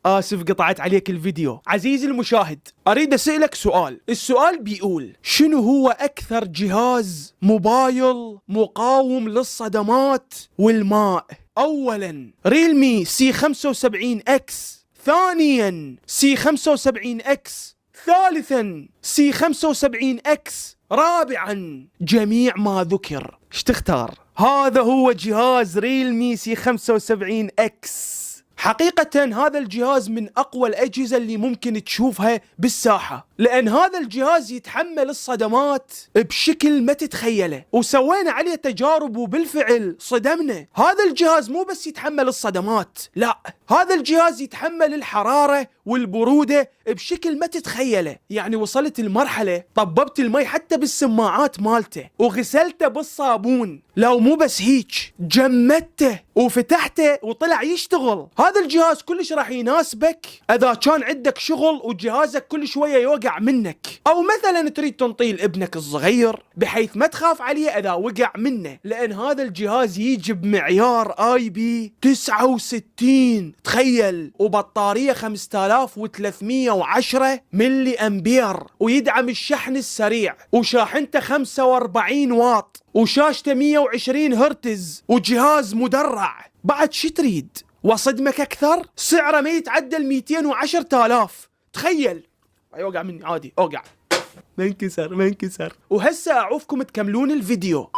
آسف قطعت عليك الفيديو. عزيزي المشاهد، أريد أسألك سؤال. السؤال بيقول: شنو هو أكثر جهاز موبايل مقاوم للصدمات والماء؟ أولا ريلمي سي 75 اكس، ثانيا سي 75 اكس، ثالثا سي 75 اكس، رابعا جميع ما ذكر. ايش تختار؟ هذا هو جهاز ريلمي سي 75 اكس. حقيقة هذا الجهاز من أقوى الأجهزة اللي ممكن تشوفها بالساحة، لأن هذا الجهاز يتحمل الصدمات بشكل ما تتخيله، وسوينا عليه تجارب وبالفعل صدمنا. هذا الجهاز مو بس يتحمل الصدمات، لا، هذا الجهاز يتحمل الحرارة والبرودة بشكل ما تتخيله. يعني وصلت المرحلة طببت المي حتى بالسماعات مالته وغسلته بالصابون. لو مو بس هيك، جمدته وفتحته وطلع يشتغل. هذا الجهاز كلش راح يناسبك اذا كان عندك شغل وجهازك كل شوية يوقع منك، او مثلا تريد تنطيه لابنك الصغير بحيث ما تخاف عليه اذا وقع منه، لان هذا الجهاز يجي بمعيار اي بي 69، تخيل، وبطارية 5310 ملي امبير، ويدعم الشحن السريع، وشاحنته 45 واط، وشاشته 120 هرتز، وجهاز مدرع. بعد شي تريد؟ وصدمك اكثر؟ سعره ما يتعدى 210,000. تخيل. اوقع مني عادي، اوقع، ما انكسر. وهسه اعوفكم تكملون الفيديو.